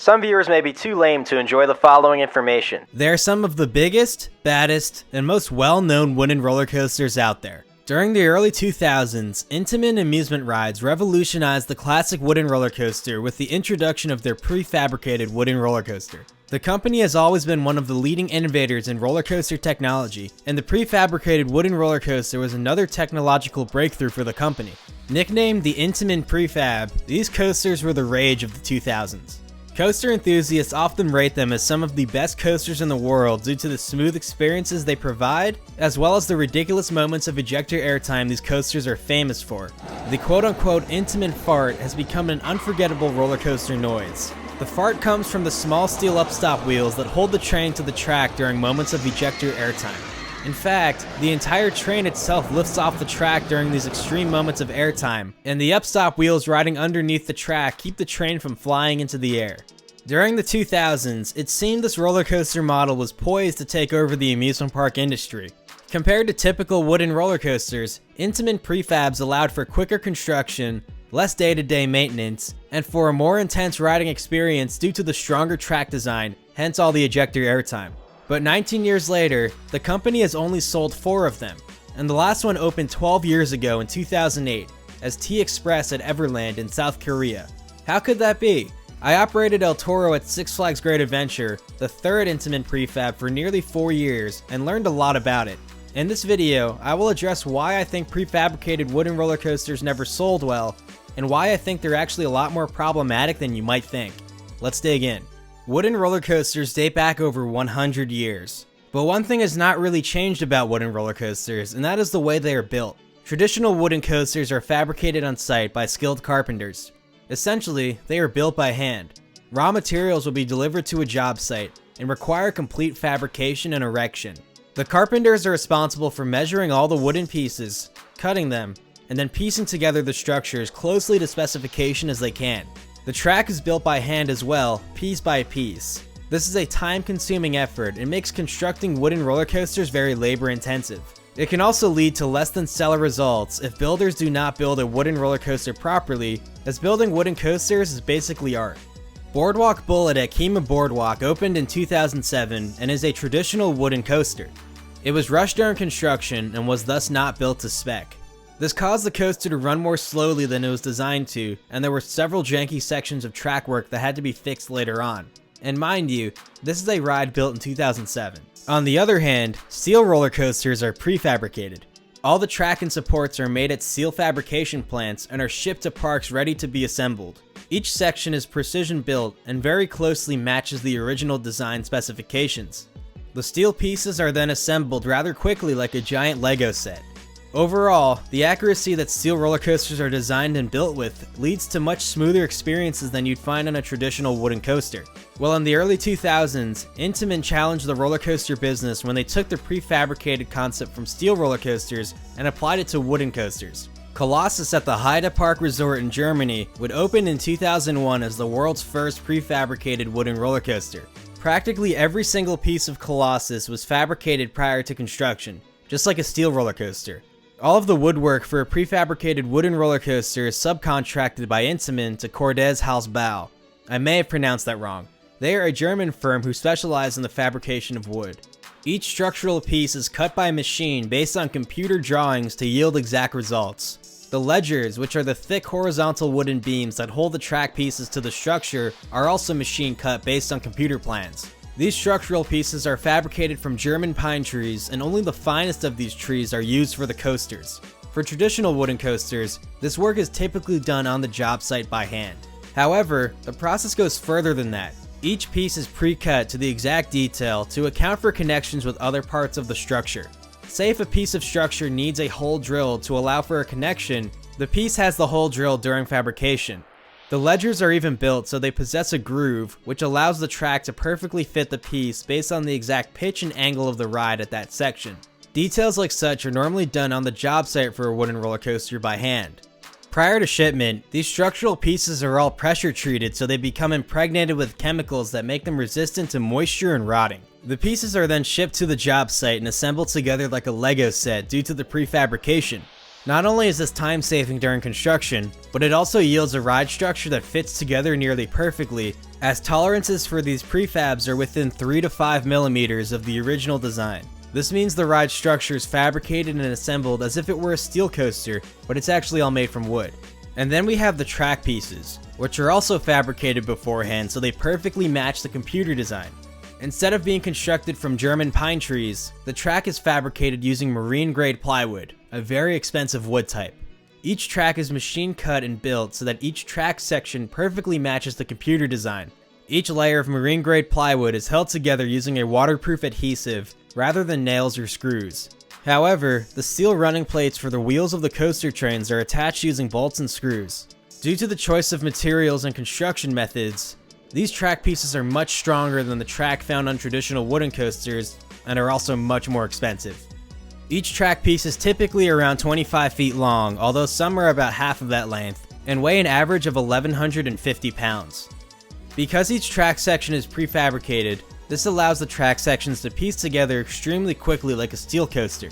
Some viewers may be too lame to enjoy the following information. They're some of the biggest, baddest, and most well-known wooden roller coasters out there. During the early 2000s, Intamin Amusement rides revolutionized the classic wooden roller coaster with the introduction of their prefabricated wooden roller coaster. The company has always been one of the leading innovators in roller coaster technology, and the prefabricated wooden roller coaster was another technological breakthrough for the company. Nicknamed the Intamin Prefab, these coasters were the rage of the 2000s. Coaster enthusiasts often rate them as some of the best coasters in the world due to the smooth experiences they provide, as well as the ridiculous moments of ejector airtime these coasters are famous for. The quote-unquote Intamin fart has become an unforgettable roller coaster noise. The fart comes from the small steel upstop wheels that hold the train to the track during moments of ejector airtime. In fact, the entire train itself lifts off the track during these extreme moments of airtime, and the upstop wheels riding underneath the track keep the train from flying into the air. During the 2000s, it seemed this roller coaster model was poised to take over the amusement park industry. Compared to typical wooden roller coasters, Intamin prefabs allowed for quicker construction, less day-to-day maintenance, and for a more intense riding experience due to the stronger track design, hence all the ejector airtime. But 19 years later, the company has only sold 4 of them, and the last one opened 12 years ago in 2008 as T-Express at Everland in South Korea. How could that be? I operated ElToro at Six Flags Great Adventure, the third Intamin prefab, for nearly 4 years and learned a lot about it. In this video, I will address why I think prefabricated wooden roller coasters never sold well, and why I think they're actually a lot more problematic than you might think. Let's dig in. Wooden roller coasters date back over 100 years. But one thing has not really changed about wooden roller coasters, and that is the way they are built. Traditional wooden coasters are fabricated on site by skilled carpenters. Essentially, they are built by hand. Raw materials will be delivered to a job site and require complete fabrication and erection. The carpenters are responsible for measuring all the wooden pieces, cutting them, and then piecing together the structure as closely to specification as they can. The track is built by hand as well, piece by piece. This is a time-consuming effort and makes constructing wooden roller coasters very labor-intensive. It can also lead to less than stellar results if builders do not build a wooden roller coaster properly, as building wooden coasters is basically art. Boardwalk Bullet at Kemah Boardwalk opened in 2007 and is a traditional wooden coaster. It was rushed during construction and was thus not built to spec. This caused the coaster to run more slowly than it was designed to, and there were several janky sections of track work that had to be fixed later on. And mind you, this is a ride built in 2007. On the other hand, steel roller coasters are prefabricated. All the track and supports are made at steel fabrication plants and are shipped to parks ready to be assembled. Each section is precision built and very closely matches the original design specifications. The steel pieces are then assembled rather quickly like a giant Lego set. Overall, the accuracy that steel roller coasters are designed and built with leads to much smoother experiences than you'd find on a traditional wooden coaster. Well, in the early 2000s, Intamin challenged the roller coaster business when they took the prefabricated concept from steel roller coasters and applied it to wooden coasters. Colossus at the Heide Park Resort in Germany would open in 2001 as the world's first prefabricated wooden roller coaster. Practically every single piece of Colossus was fabricated prior to construction, just like a steel roller coaster. All of the woodwork for a prefabricated wooden roller coaster is subcontracted by Intamin to Cordes Hausbau. I may have pronounced that wrong. They are a German firm who specialize in the fabrication of wood. Each structural piece is cut by machine based on computer drawings to yield exact results. The ledgers, which are the thick horizontal wooden beams that hold the track pieces to the structure, are also machine cut based on computer plans. These structural pieces are fabricated from German pine trees, and only the finest of these trees are used for the coasters. For traditional wooden coasters, this work is typically done on the job site by hand. However, the process goes further than that. Each piece is pre-cut to the exact detail to account for connections with other parts of the structure. Say if a piece of structure needs a hole drilled to allow for a connection, the piece has the hole drilled during fabrication. The ledgers are even built so they possess a groove, which allows the track to perfectly fit the piece based on the exact pitch and angle of the ride at that section. Details like such are normally done on the job site for a wooden roller coaster by hand. Prior to shipment, these structural pieces are all pressure treated so they become impregnated with chemicals that make them resistant to moisture and rotting. The pieces are then shipped to the job site and assembled together like a Lego set due to the prefabrication. Not only is this time saving during construction, but it also yields a ride structure that fits together nearly perfectly, as tolerances for these prefabs are within 3 to 5 millimeters of the original design. This means the ride structure is fabricated and assembled as if it were a steel coaster, but it's actually all made from wood. And then we have the track pieces, which are also fabricated beforehand so they perfectly match the computer design. Instead of being constructed from German pine trees, the track is fabricated using marine-grade plywood, a very expensive wood type. Each track is machine cut and built so that each track section perfectly matches the computer design. Each layer of marine-grade plywood is held together using a waterproof adhesive rather than nails or screws. However, the steel running plates for the wheels of the coaster trains are attached using bolts and screws. Due to the choice of materials and construction methods, these track pieces are much stronger than the track found on traditional wooden coasters and are also much more expensive. Each track piece is typically around 25 feet long, although some are about half of that length, and weigh an average of 1,150 pounds. Because each track section is prefabricated, this allows the track sections to piece together extremely quickly like a steel coaster.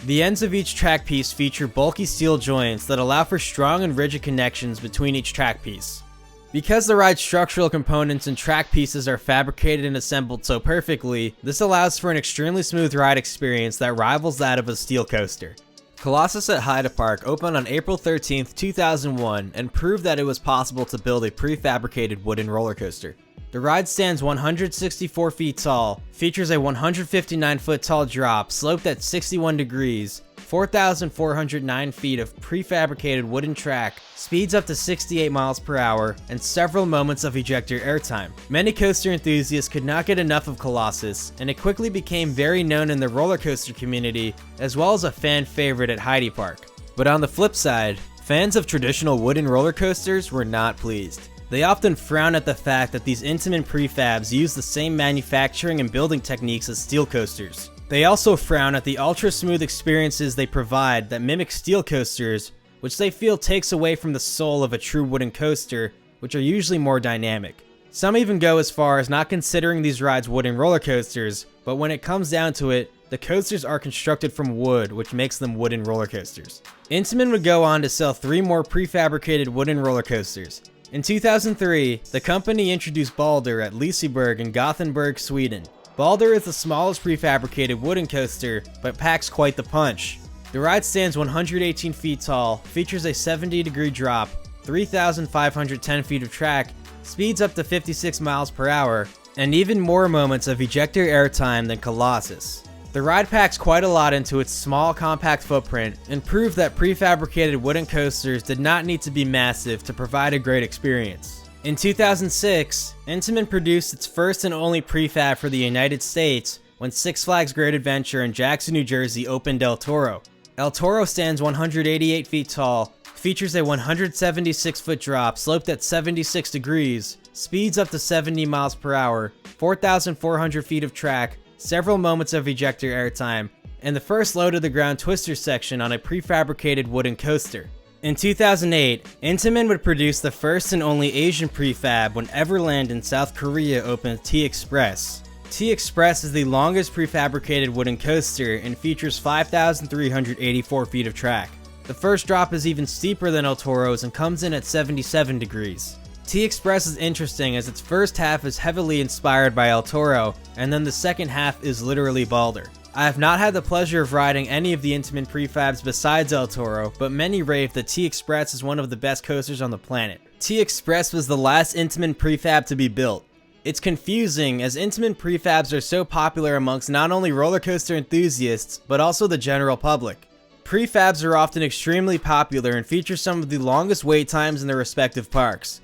The ends of each track piece feature bulky steel joints that allow for strong and rigid connections between each track piece. Because the ride's structural components and track pieces are fabricated and assembled so perfectly, this allows for an extremely smooth ride experience that rivals that of a steel coaster. Colossus at Heide Park opened on April 13, 2001 and proved that it was possible to build a prefabricated wooden roller coaster. The ride stands 164 feet tall, features a 159-foot tall drop sloped at 61 degrees, 4,409 feet of prefabricated wooden track, speeds up to 68 miles per hour, and several moments of ejector airtime. Many coaster enthusiasts could not get enough of Colossus, and it quickly became very known in the roller coaster community, as well as a fan favorite at Heide Park. But on the flip side, fans of traditional wooden roller coasters were not pleased. They often frown at the fact that these Intamin prefabs use the same manufacturing and building techniques as steel coasters. They also frown at the ultra-smooth experiences they provide that mimic steel coasters, which they feel takes away from the soul of a true wooden coaster, which are usually more dynamic. Some even go as far as not considering these rides wooden roller coasters, but when it comes down to it, the coasters are constructed from wood, which makes them wooden roller coasters. Intamin would go on to sell 3 more prefabricated wooden roller coasters. In 2003, the company introduced Balder at Liseberg in Gothenburg, Sweden. Balder is the smallest prefabricated wooden coaster, but packs quite the punch. The ride stands 118 feet tall, features a 70-degree drop, 3,510 feet of track, speeds up to 56 miles per hour, and even more moments of ejector airtime than Colossus. The ride packs quite a lot into its small, compact footprint and proved that prefabricated wooden coasters did not need to be massive to provide a great experience. In 2006, Intamin produced its first and only prefab for the United States when Six Flags Great Adventure in Jackson, New Jersey opened El Toro. El Toro stands 188 feet tall, features a 176-foot drop sloped at 76 degrees, speeds up to 70 miles per hour, 4,400 feet of track, several moments of ejector airtime, and the first low-to-the-ground twister section on a prefabricated wooden coaster. In 2008, Intamin would produce the first and only Asian prefab when Everland in South Korea opened T-Express. T-Express is the longest prefabricated wooden coaster and features 5,384 feet of track. The first drop is even steeper than El Toro's and comes in at 77 degrees. T-Express is interesting as its first half is heavily inspired by El Toro, and then the second half is literally Balder. I have not had the pleasure of riding any of the Intamin prefabs besides El Toro, but many rave that T-Express is one of the best coasters on the planet. T-Express was the last Intamin prefab to be built. It's confusing as Intamin prefabs are so popular amongst not only roller coaster enthusiasts, but also the general public. Prefabs are often extremely popular and feature some of the longest wait times in their respective parks.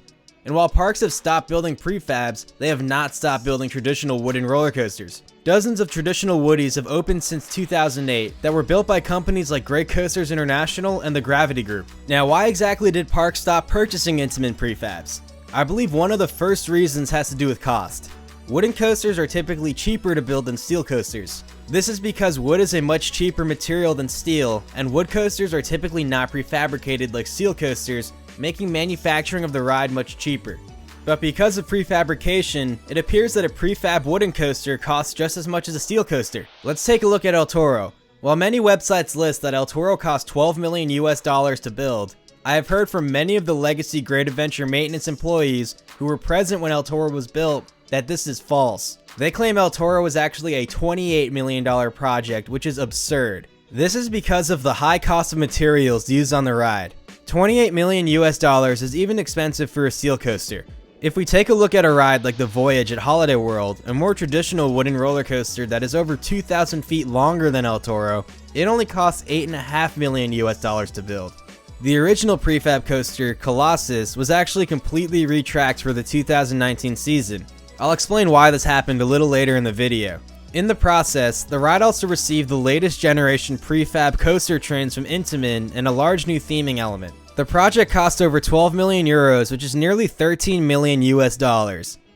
And while parks have stopped building prefabs, they have not stopped building traditional wooden roller coasters. Dozens of traditional woodies have opened since 2008 that were built by companies like Great Coasters International and the Gravity Group. Now, why exactly did parks stop purchasing Intamin prefabs? I believe one of the first reasons has to do with cost. Wooden coasters are typically cheaper to build than steel coasters. This is because wood is a much cheaper material than steel, and wood coasters are typically not prefabricated like steel coasters, making manufacturing of the ride much cheaper. But because of prefabrication, it appears that a prefab wooden coaster costs just as much as a steel coaster. Let's take a look at El Toro. While many websites list that El Toro cost $12 million to build, I have heard from many of the legacy Great Adventure maintenance employees who were present when El Toro was built that this is false. They claim El Toro was actually a $28 million project, which is absurd. This is because of the high cost of materials used on the ride. $28 million is even expensive for a steel coaster. If we take a look at a ride like the Voyage at Holiday World, a more traditional wooden roller coaster that is over 2,000 feet longer than El Toro, it only costs $8.5 million to build. The original prefab coaster, Colossus, was actually completely retracked for the 2019 season. I'll explain why this happened a little later in the video. In the process, the ride also received the latest generation prefab coaster trains from Intamin and a large new theming element. The project cost over 12 million euros, which is nearly $13 million,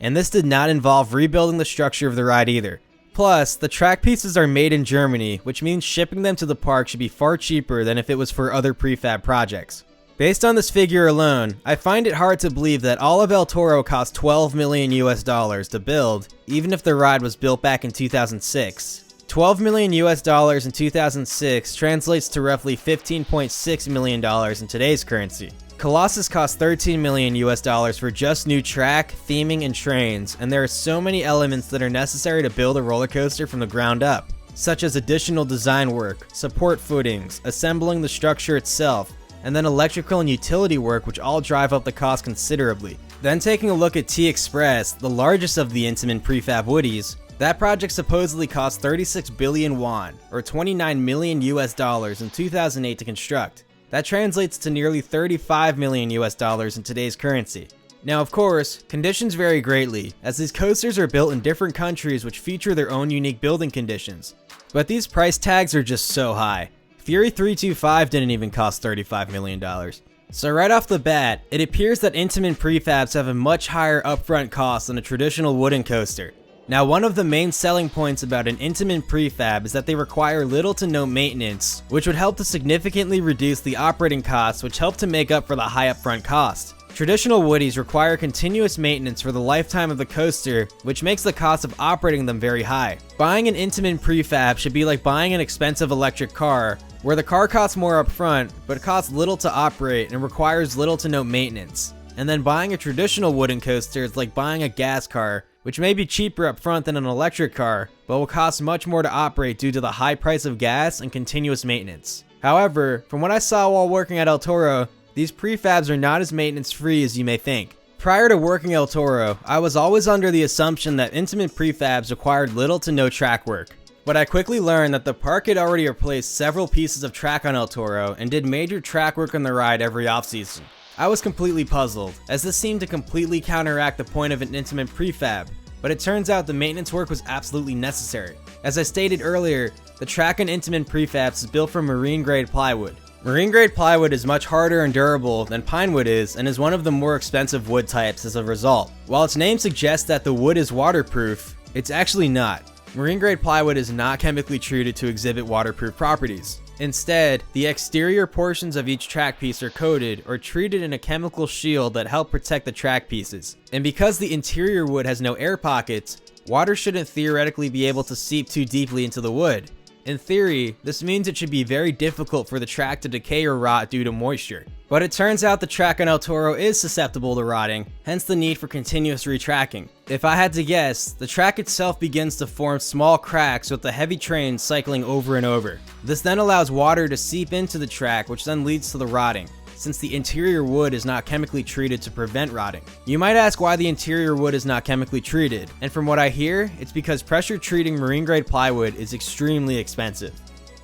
and this did not involve rebuilding the structure of the ride either. Plus, the track pieces are made in Germany, which means shipping them to the park should be far cheaper than if it was for other prefab projects. Based on this figure alone, I find it hard to believe that all of El Toro cost $12 million to build, even if the ride was built back in 2006. $12 million in 2006 translates to roughly $15.6 million in today's currency. Colossus cost $13 million for just new track, theming, and trains, and there are so many elements that are necessary to build a roller coaster from the ground up, such as additional design work, support footings, assembling the structure itself, and then electrical and utility work, which all drive up the cost considerably. Then taking a look at T-Express, the largest of the Intamin prefab woodies, that project supposedly cost 36 billion won, or $29 million in 2008 to construct. That translates to nearly $35 million in today's currency. Now of course, conditions vary greatly, as these coasters are built in different countries which feature their own unique building conditions. But these price tags are just so high. Fury 325 didn't even cost $35 million. So right off the bat, it appears that Intamin prefabs have a much higher upfront cost than a traditional wooden coaster. Now, one of the main selling points about an Intamin prefab is that they require little to no maintenance, which would help to significantly reduce the operating costs, which help to make up for the high upfront cost. Traditional woodies require continuous maintenance for the lifetime of the coaster, which makes the cost of operating them very high. Buying an Intamin prefab should be like buying an expensive electric car, where the car costs more upfront, but costs little to operate and requires little to no maintenance. And then buying a traditional wooden coaster is like buying a gas car, which may be cheaper up front than an electric car, but will cost much more to operate due to the high price of gas and continuous maintenance. However, from what I saw while working at El Toro, these prefabs are not as maintenance free as you may think. Prior to working El Toro, I was always under the assumption that Intamin prefabs required little to no track work. But I quickly learned that the park had already replaced several pieces of track on El Toro and did major track work on the ride every off-season. I was completely puzzled, as this seemed to completely counteract the point of an Intamin prefab, but it turns out the maintenance work was absolutely necessary. As I stated earlier, the track on Intamin prefabs is built from marine-grade plywood. Marine-grade plywood is much harder and durable than pine wood is, and is one of the more expensive wood types as a result. While its name suggests that the wood is waterproof, it's actually not. Marine-grade plywood is not chemically treated to exhibit waterproof properties. Instead, the exterior portions of each track piece are coated or treated in a chemical shield that help protect the track pieces. And because the interior wood has no air pockets, water shouldn't theoretically be able to seep too deeply into the wood. In theory, this means it should be very difficult for the track to decay or rot due to moisture. But it turns out the track on El Toro is susceptible to rotting, hence the need for continuous retracking. If I had to guess, the track itself begins to form small cracks with the heavy trains cycling over and over. This then allows water to seep into the track, which then leads to the rotting, since the interior wood is not chemically treated to prevent rotting. You might ask why the interior wood is not chemically treated, and from what I hear, it's because pressure treating marine grade plywood is extremely expensive.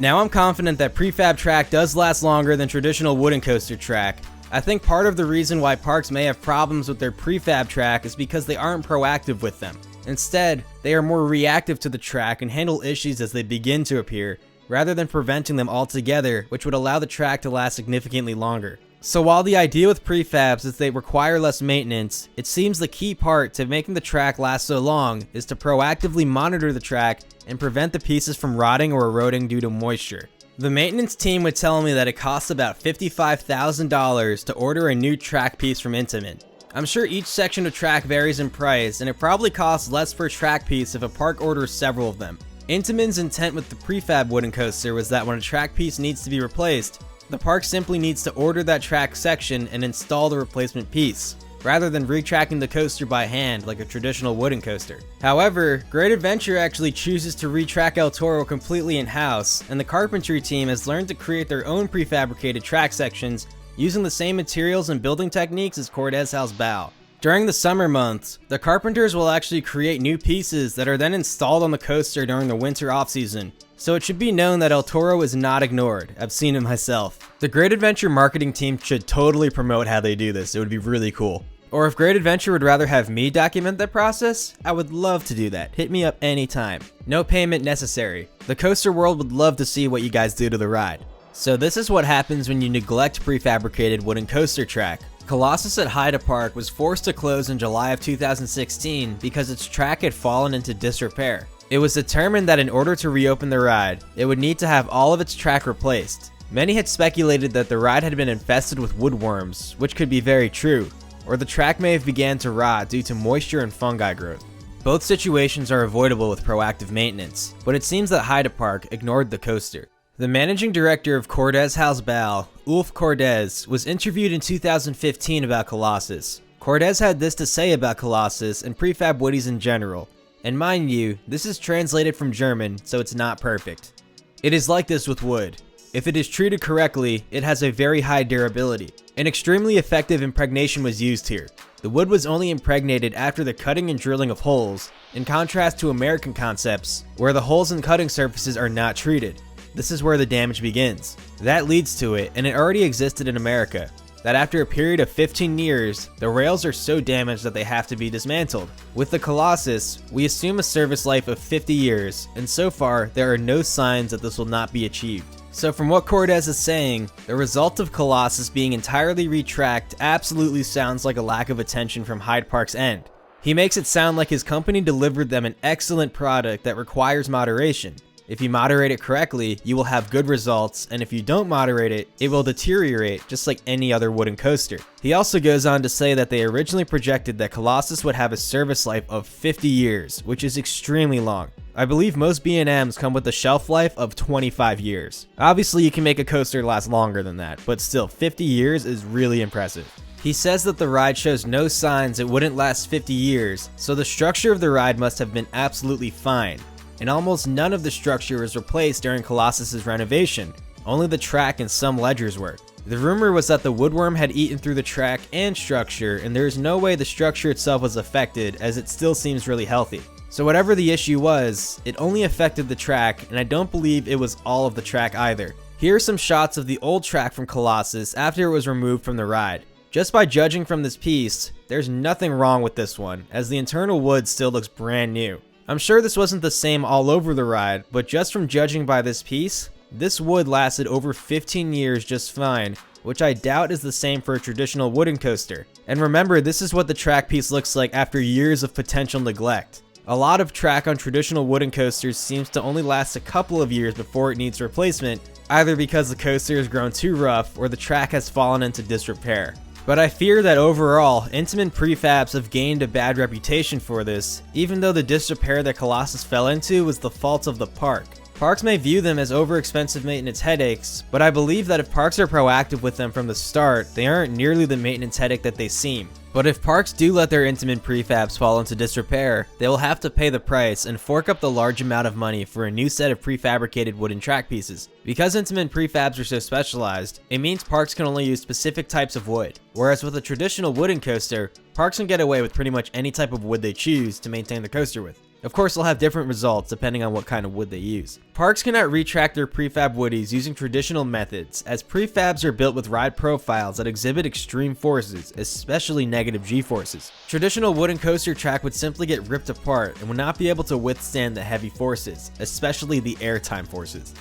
Now I'm confident that prefab track does last longer than traditional wooden coaster track. I think part of the reason why parks may have problems with their prefab track is because they aren't proactive with them. Instead, they are more reactive to the track and handle issues as they begin to appear, rather than preventing them altogether, which would allow the track to last significantly longer. So while the idea with prefabs is they require less maintenance, it seems the key part to making the track last so long is to proactively monitor the track and prevent the pieces from rotting or eroding due to moisture. The maintenance team would tell me that it costs about $55,000 to order a new track piece from Intamin. I'm sure each section of track varies in price, and it probably costs less per track piece if a park orders several of them. Intamin's intent with the prefab wooden coaster was that when a track piece needs to be replaced, the park simply needs to order that track section and install the replacement piece, rather than retracking the coaster by hand like a traditional wooden coaster. However, Great Adventure actually chooses to retrack El Toro completely in-house, and the carpentry team has learned to create their own prefabricated track sections using the same materials and building techniques as Cordes House Bow. During the summer months, the carpenters will actually create new pieces that are then installed on the coaster during the winter off-season, so it should be known that El Toro is not ignored. I've seen it myself. The Great Adventure marketing team should totally promote how they do this. It would be really cool. Or if Great Adventure would rather have me document that process, I would love to do that. Hit me up anytime. No payment necessary. The coaster world would love to see what you guys do to the ride. So this is what happens when you neglect prefabricated wooden coaster track. Colossus at Haida Park was forced to close in July of 2016 because its track had fallen into disrepair. It was determined that in order to reopen the ride, it would need to have all of its track replaced. Many had speculated that the ride had been infested with woodworms, which could be very true, or the track may have began to rot due to moisture and fungi growth. Both situations are avoidable with proactive maintenance, but it seems that Haida Park ignored the coaster. The managing director of Cordes House Bow, Ulf Cordes, was interviewed in 2015 about Colossus. Cordes had this to say about Colossus and prefab woodies in general, and mind you, this is translated from German, so it's not perfect. It is like this with wood. If it is treated correctly, it has a very high durability. An extremely effective impregnation was used here. The wood was only impregnated after the cutting and drilling of holes, in contrast to American concepts, where the holes and cutting surfaces are not treated. This is where the damage begins. That leads to it, and it already existed in America, that after a period of 15 years, the rails are so damaged that they have to be dismantled. With the Colossus, we assume a service life of 50 years, and so far, there are no signs that this will not be achieved. So from what Cordes is saying, the result of Colossus being entirely retracked absolutely sounds like a lack of attention from Hyde Park's end. He makes it sound like his company delivered them an excellent product that requires moderation. If you moderate it correctly, you will have good results, and if you don't moderate it, it will deteriorate just like any other wooden coaster. He also goes on to say that they originally projected that Colossus would have a service life of 50 years, which is extremely long. I believe most B&Ms come with a shelf life of 25 years. Obviously you can make a coaster last longer than that, but still 50 years is really impressive. He says that the ride shows no signs it wouldn't last 50 years, so the structure of the ride must have been absolutely fine. And almost none of the structure was replaced during Colossus's renovation, only the track and some ledgers were. The rumor was that the woodworm had eaten through the track and structure, and there is no way the structure itself was affected, as it still seems really healthy. So whatever the issue was, it only affected the track, and I don't believe it was all of the track either. Here are some shots of the old track from Colossus after it was removed from the ride. Just by judging from this piece, there's nothing wrong with this one, as the internal wood still looks brand new. I'm sure this wasn't the same all over the ride, but just from judging by this piece, this wood lasted over 15 years just fine, which I doubt is the same for a traditional wooden coaster. And remember, this is what the track piece looks like after years of potential neglect. A lot of track on traditional wooden coasters seems to only last a couple of years before it needs replacement, either because the coaster has grown too rough or the track has fallen into disrepair. But I fear that overall, Intamin prefabs have gained a bad reputation for this, even though the disrepair that Colossus fell into was the fault of the park. Parks may view them as over-expensive maintenance headaches, but I believe that if parks are proactive with them from the start, they aren't nearly the maintenance headache that they seem. But if parks do let their Intamin prefabs fall into disrepair, they will have to pay the price and fork up the large amount of money for a new set of prefabricated wooden track pieces. Because Intamin prefabs are so specialized, it means parks can only use specific types of wood. Whereas with a traditional wooden coaster, parks can get away with pretty much any type of wood they choose to maintain the coaster with. Of course, they'll have different results depending on what kind of wood they use. Parks cannot retract their prefab woodies using traditional methods, as prefabs are built with ride profiles that exhibit extreme forces, especially negative G-forces. Traditional wooden coaster track would simply get ripped apart and would not be able to withstand the heavy forces, especially the airtime forces.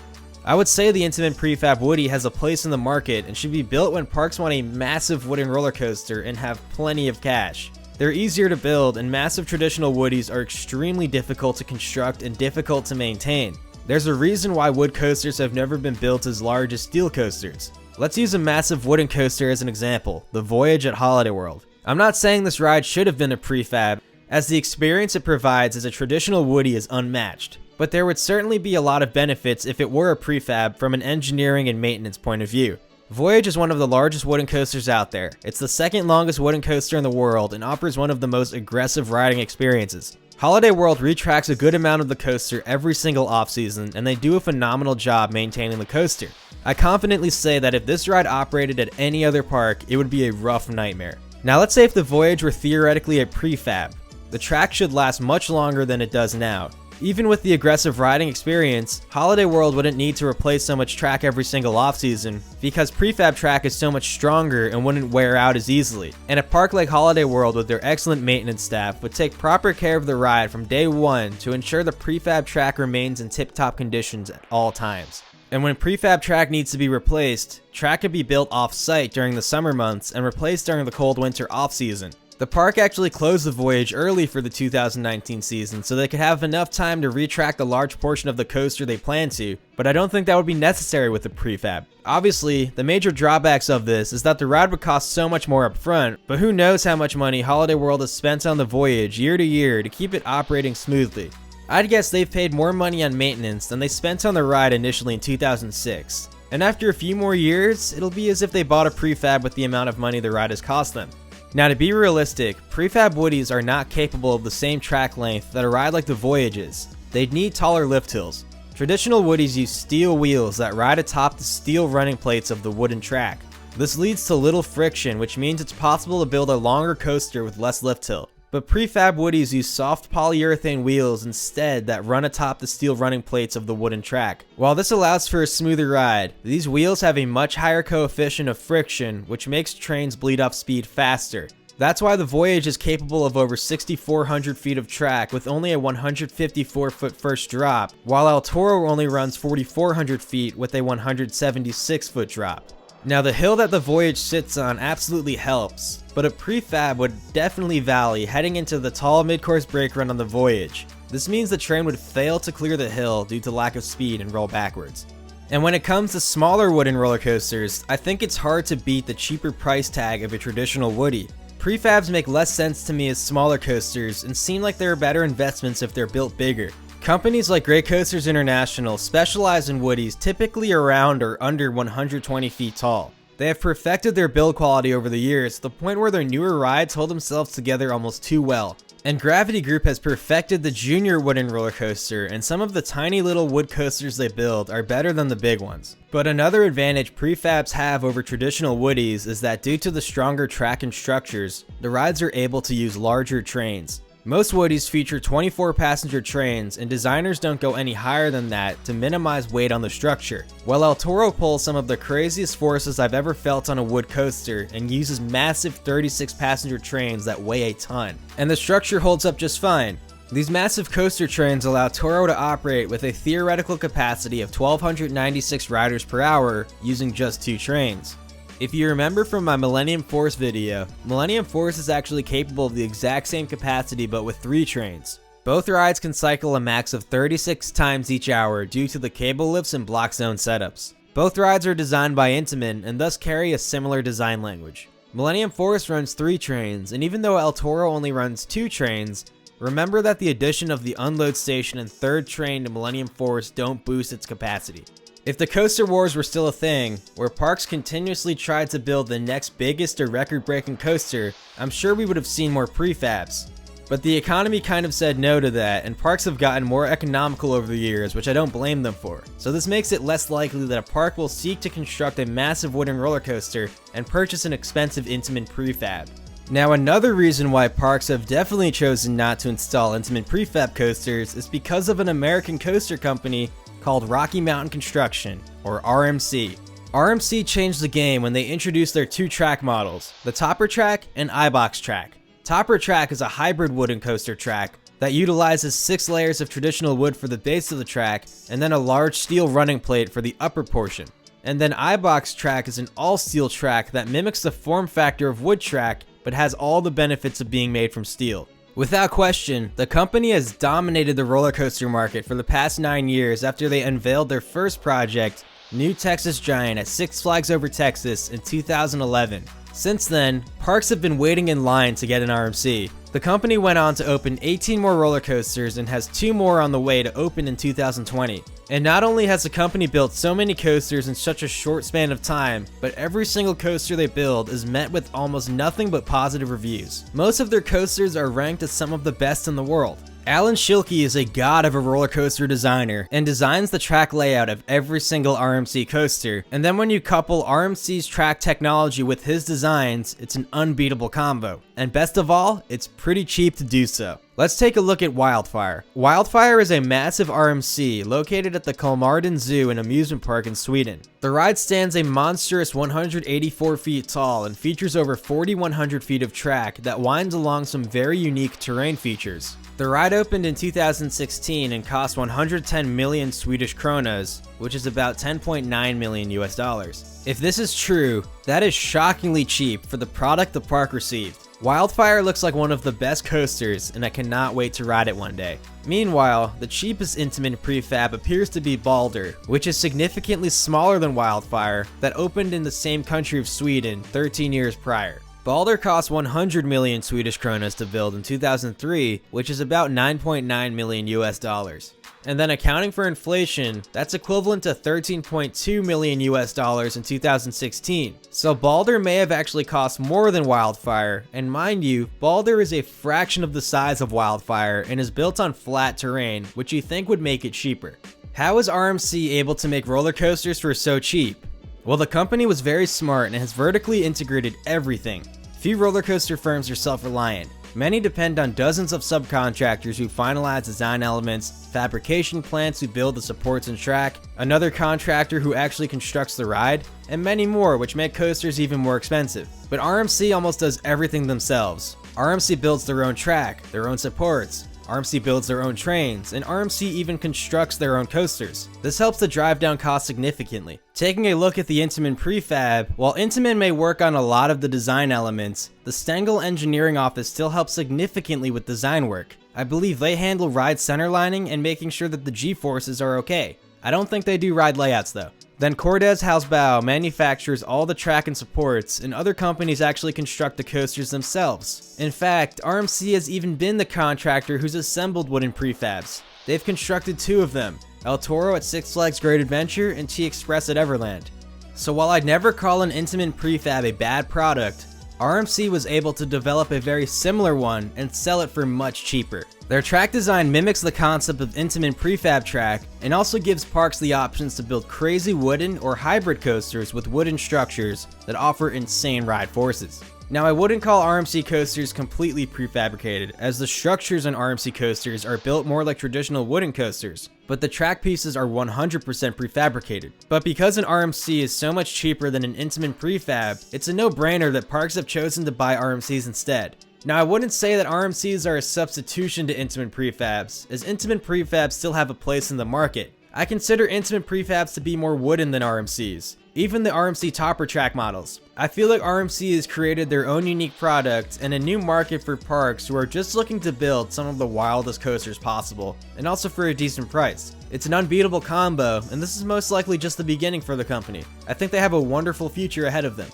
I would say the Intamin prefab woodie has a place in the market and should be built when parks want a massive wooden roller coaster and have plenty of cash. They're easier to build, and massive traditional woodies are extremely difficult to construct and difficult to maintain. There's a reason why wood coasters have never been built as large as steel coasters. Let's use a massive wooden coaster as an example, the Voyage at Holiday World. I'm not saying this ride should have been a prefab, as the experience it provides as a traditional woodie is unmatched. but there would certainly be a lot of benefits if it were a prefab from an engineering and maintenance point of view. Voyage is one of the largest wooden coasters out there. It's the second longest wooden coaster in the world and offers one of the most aggressive riding experiences. Holiday World retracts a good amount of the coaster every single off-season, and they do a phenomenal job maintaining the coaster. I confidently say that if this ride operated at any other park, it would be a rough nightmare. Now let's say if the Voyage were theoretically a prefab. The track should last much longer than it does now. Even with the aggressive riding experience, Holiday World wouldn't need to replace so much track every single off-season because prefab track is so much stronger and wouldn't wear out as easily. And a park like Holiday World with their excellent maintenance staff would take proper care of the ride from day one to ensure the prefab track remains in tip-top conditions at all times. And when prefab track needs to be replaced, track can be built off-site during the summer months and replaced during the cold winter off-season. The park actually closed the Voyage early for the 2019 season so they could have enough time to retract a large portion of the coaster they plan to, but I don't think that would be necessary with the prefab. Obviously, the major drawbacks of this is that the ride would cost so much more upfront, but who knows how much money Holiday World has spent on the Voyage year to year to keep it operating smoothly. I'd guess they've paid more money on maintenance than they spent on the ride initially in 2006. And after a few more years, it'll be as if they bought a prefab with the amount of money the ride has cost them. Now to be realistic, prefab woodies are not capable of the same track length that a ride like the Voyage is. They'd need taller lift hills. Traditional woodies use steel wheels that ride atop the steel running plates of the wooden track. This leads to little friction, which means it's possible to build a longer coaster with less lift hill. But prefab woodies use soft polyurethane wheels instead that run atop the steel running plates of the wooden track. While this allows for a smoother ride, these wheels have a much higher coefficient of friction, which makes trains bleed off speed faster. That's why the Voyage is capable of over 6,400 feet of track with only a 154-foot first drop, while ElToro only runs 4,400 feet with a 176-foot drop. Now the hill that the Voyage sits on absolutely helps, but a prefab would definitely valley heading into the tall mid-course brake run on the Voyage. This means the train would fail to clear the hill due to lack of speed and roll backwards. And when it comes to smaller wooden roller coasters, I think it's hard to beat the cheaper price tag of a traditional woody. Prefabs make less sense to me as smaller coasters and seem like they're better investments if they're built bigger. Companies like Great Coasters International specialize in woodies typically around or under 120 feet tall. They have perfected their build quality over the years to the point where their newer rides hold themselves together almost too well. And Gravity Group has perfected the junior wooden roller coaster, and some of the tiny little wood coasters they build are better than the big ones. But another advantage prefabs have over traditional woodies is that due to the stronger track and structures, the rides are able to use larger trains. Most woodies feature 24-passenger trains, and designers don't go any higher than that to minimize weight on the structure. While ElToro pulls some of the craziest forces I've ever felt on a wood coaster and uses massive 36-passenger trains that weigh a ton. And the structure holds up just fine. These massive coaster trains allow Toro to operate with a theoretical capacity of 1,296 riders per hour using just 2 trains. If you remember from my Millennium Force video, Millennium Force is actually capable of the exact same capacity but with 3 trains. Both rides can cycle a max of 36 times each hour due to the cable lifts and block zone setups. Both rides are designed by Intamin and thus carry a similar design language. Millennium Force runs 3 trains, and even though ElToro only runs 2 trains, remember that the addition of the unload station and 3rd train to Millennium Force don't boost its capacity. If the coaster wars were still a thing, where parks continuously tried to build the next biggest or record-breaking coaster, I'm sure we would have seen more prefabs. But the economy kind of said no to that, and parks have gotten more economical over the years, which I don't blame them for. So this makes it less likely that a park will seek to construct a massive wooden roller coaster and purchase an expensive Intamin prefab. Now another reason why parks have definitely chosen not to install Intamin prefab coasters is because of an American coaster company called Rocky Mountain Construction, or RMC. RMC changed the game when they introduced their 2 track models, the Topper Track and iBox Track. Topper Track is a hybrid wooden coaster track that utilizes 6 layers of traditional wood for the base of the track and then a large steel running plate for the upper portion. And then iBox Track is an all-steel track that mimics the form factor of wood track but has all the benefits of being made from steel. Without question, the company has dominated the roller coaster market for the past 9 years after they unveiled their first project, New Texas Giant, at Six Flags Over Texas in 2011. Since then, parks have been waiting in line to get an RMC, The company went on to open 18 more roller coasters and has 2 more on the way to open in 2020. And not only has the company built so many coasters in such a short span of time, but every single coaster they build is met with almost nothing but positive reviews. Most of their coasters are ranked as some of the best in the world. Alan Schilke is a god of a roller coaster designer and designs the track layout of every single RMC coaster, and then when you couple RMC's track technology with his designs, it's an unbeatable combo. And best of all, it's pretty cheap to do so. Let's take a look at Wildfire. Wildfire is a massive RMC located at the Kolmården Zoo and Amusement Park in Sweden. The ride stands a monstrous 184 feet tall and features over 4,100 feet of track that winds along some very unique terrain features. The ride opened in 2016 and cost 110 million Swedish kronas, which is about 10.9 million US dollars. If this is true, that is shockingly cheap for the product the park received. Wildfire looks like one of the best coasters, and I cannot wait to ride it one day. Meanwhile, the cheapest Intamin prefab appears to be Balder, which is significantly smaller than Wildfire, that opened in the same country of Sweden 13 years prior. Balder cost 100 million Swedish kronas to build in 2003, which is about 9.9 million US dollars. And then accounting for inflation, that's equivalent to 13.2 million US dollars in 2016. So Balder may have actually cost more than Wildfire, and mind you, Balder is a fraction of the size of Wildfire and is built on flat terrain, which you think would make it cheaper. How is RMC able to make roller coasters for so cheap? Well, the company was very smart and has vertically integrated everything. Few roller coaster firms are self-reliant. Many depend on dozens of subcontractors who finalize design elements, fabrication plants who build the supports and track, another contractor who actually constructs the ride, and many more, which make coasters even more expensive. But RMC almost does everything themselves. RMC builds their own track, their own supports, RMC builds their own trains, and RMC even constructs their own coasters. This helps to drive down costs significantly. Taking a look at the Intamin prefab, while Intamin may work on a lot of the design elements, the Stengel engineering office still helps significantly with design work. I believe they handle ride centerlining and making sure that the G-forces are okay. I don't think they do ride layouts though. Then Cordes Hausbau manufactures all the track and supports, and other companies actually construct the coasters themselves. In fact, RMC has even been the contractor who's assembled wooden prefabs. They've constructed 2 of them, ElToro at Six Flags Great Adventure and T-Express at Everland. So while I'd never call an Intamin prefab a bad product, RMC was able to develop a very similar one and sell it for much cheaper. Their track design mimics the concept of Intamin prefab track and also gives parks the options to build crazy wooden or hybrid coasters with wooden structures that offer insane ride forces. Now, I wouldn't call RMC coasters completely prefabricated, as the structures on RMC coasters are built more like traditional wooden coasters, but the track pieces are 100% prefabricated. But because an RMC is so much cheaper than an Intamin prefab, it's a no-brainer that parks have chosen to buy RMCs instead. Now, I wouldn't say that RMCs are a substitution to Intamin prefabs, as Intamin prefabs still have a place in the market. I consider Intamin prefabs to be more wooden than RMCs, even the RMC topper track models. I feel like RMC has created their own unique product and a new market for parks who are just looking to build some of the wildest coasters possible, and also for a decent price. It's an unbeatable combo, and this is most likely just the beginning for the company. I think they have a wonderful future ahead of them.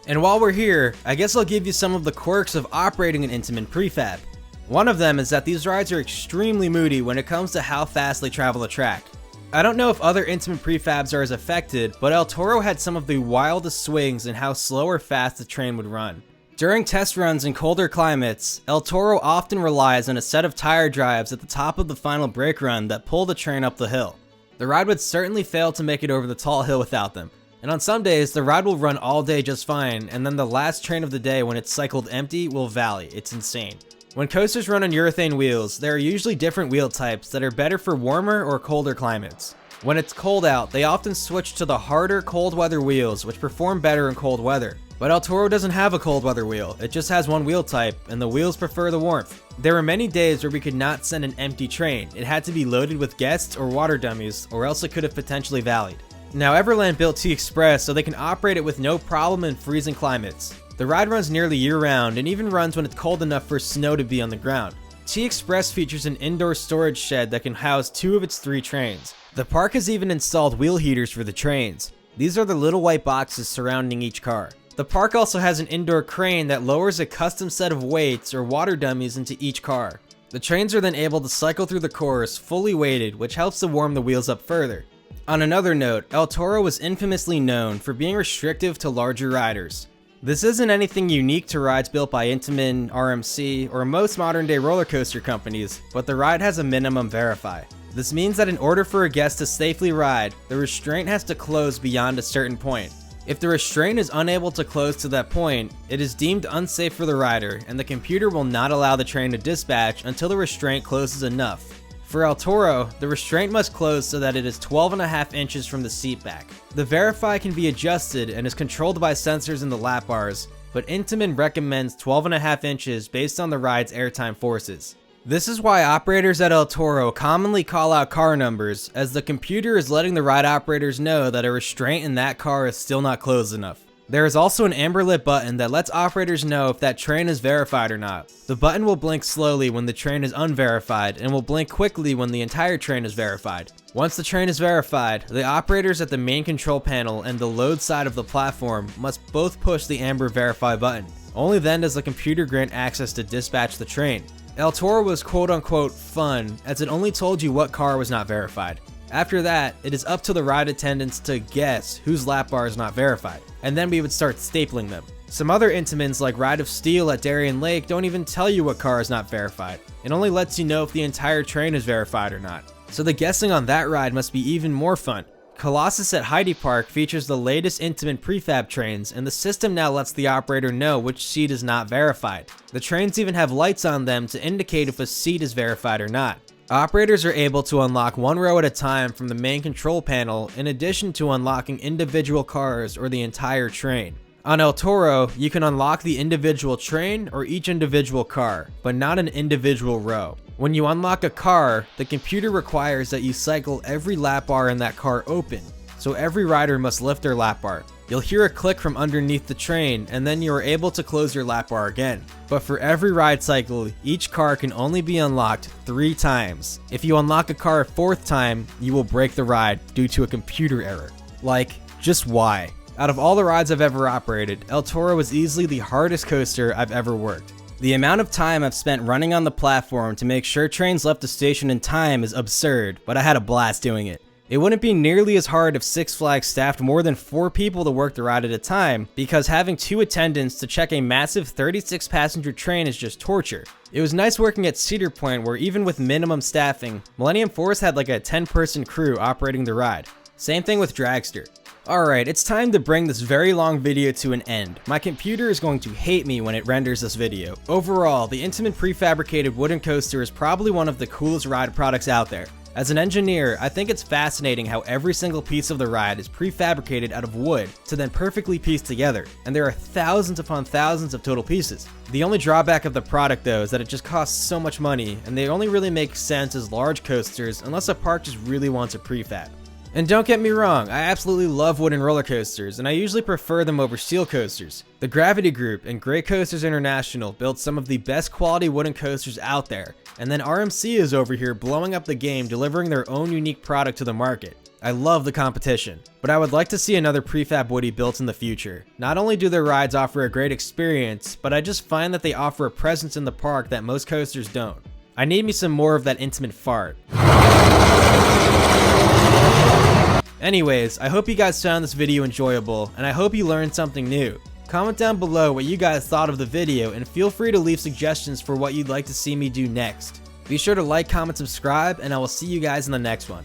And while we're here, I guess I'll give you some of the quirks of operating an Intamin prefab. One of them is that these rides are extremely moody when it comes to how fast they travel the track. I don't know if other Intamin prefabs are as affected, but ElToro had some of the wildest swings in how slow or fast the train would run. During test runs in colder climates, ElToro often relies on a set of tire drives at the top of the final brake run that pull the train up the hill. The ride would certainly fail to make it over the tall hill without them. And on some days, the ride will run all day just fine, and then the last train of the day when it's cycled empty will valley. It's insane. When coasters run on urethane wheels, there are usually different wheel types that are better for warmer or colder climates. When it's cold out, they often switch to the harder cold weather wheels, which perform better in cold weather. But ElToro doesn't have a cold weather wheel, it just has one wheel type, and the wheels prefer the warmth. There were many days where we could not send an empty train. It had to be loaded with guests or water dummies, or else it could have potentially valleyed. Now, Everland built T-Express so they can operate it with no problem in freezing climates. The ride runs nearly year-round and even runs when it's cold enough for snow to be on the ground. T-Express features an indoor storage shed that can house 2 of its 3 trains. The park has even installed wheel heaters for the trains. These are the little white boxes surrounding each car. The park also has an indoor crane that lowers a custom set of weights or water dummies into each car. The trains are then able to cycle through the course fully weighted, which helps to warm the wheels up further. On another note, El Toro was infamously known for being restrictive to larger riders. This isn't anything unique to rides built by Intamin, RMC, or most modern day roller coaster companies, but the ride has a minimum verify. This means that in order for a guest to safely ride, the restraint has to close beyond a certain point. If the restraint is unable to close to that point, it is deemed unsafe for the rider, and the computer will not allow the train to dispatch until the restraint closes enough. For El Toro, the restraint must close so that it is 12.5 inches from the seat back. The verify can be adjusted and is controlled by sensors in the lap bars, but Intamin recommends 12.5 inches based on the ride's airtime forces. This is why operators at El Toro commonly call out car numbers, as the computer is letting the ride operators know that a restraint in that car is still not closed enough. There is also an amber lit button that lets operators know if that train is verified or not. The button will blink slowly when the train is unverified and will blink quickly when the entire train is verified. Once the train is verified, the operators at the main control panel and the load side of the platform must both push the amber verify button. Only then does the computer grant access to dispatch the train. El Toro was quote-unquote fun, as it only told you what car was not verified. After that, it is up to the ride attendants to guess whose lap bar is not verified, and then we would start stapling them. Some other Intamins like Ride of Steel at Darien Lake don't even tell you what car is not verified. It only lets you know if the entire train is verified or not. So the guessing on that ride must be even more fun. Colossus at Heidi Park features the latest Intamin prefab trains, and the system now lets the operator know which seat is not verified. The trains even have lights on them to indicate if a seat is verified or not. Operators are able to unlock one row at a time from the main control panel, in addition to unlocking individual cars or the entire train. On El Toro, you can unlock the individual train or each individual car, but not an individual row. When you unlock a car, the computer requires that you cycle every lap bar in that car open, so every rider must lift their lap bar. You'll hear a click from underneath the train, and then you are able to close your lap bar again. But for every ride cycle, each car can only be unlocked 3 times. If you unlock a car a 4th time, you will break the ride due to a computer error. Like, just why? Out of all the rides I've ever operated, El Toro was easily the hardest coaster I've ever worked. The amount of time I've spent running on the platform to make sure trains left the station in time is absurd, but I had a blast doing it. It wouldn't be nearly as hard if Six Flags staffed more than 4 people to work the ride at a time, because having 2 attendants to check a massive 36 passenger train is just torture. It was nice working at Cedar Point, where even with minimum staffing, Millennium Force had like a 10-person crew operating the ride. Same thing with Dragster. Alright, it's time to bring this very long video to an end. My computer is going to hate me when it renders this video. Overall, the Intamin prefabricated wooden coaster is probably one of the coolest ride products out there. As an engineer, I think it's fascinating how every single piece of the ride is prefabricated out of wood to then perfectly pieced together, and there are thousands upon thousands of total pieces. The only drawback of the product though is that it just costs so much money, and they only really make sense as large coasters unless a park just really wants a prefab. And don't get me wrong, I absolutely love wooden roller coasters, and I usually prefer them over steel coasters. The Gravity Group and Great Coasters International built some of the best quality wooden coasters out there, and then RMC is over here blowing up the game, delivering their own unique product to the market. I love the competition, but I would like to see another prefab woody built in the future. Not only do their rides offer a great experience, but I just find that they offer a presence in the park that most coasters don't. I need me some more of that intimate fart. Anyways, I hope you guys found this video enjoyable, and I hope you learned something new. Comment down below what you guys thought of the video, and feel free to leave suggestions for what you'd like to see me do next. Be sure to like, comment, subscribe, and I will see you guys in the next one.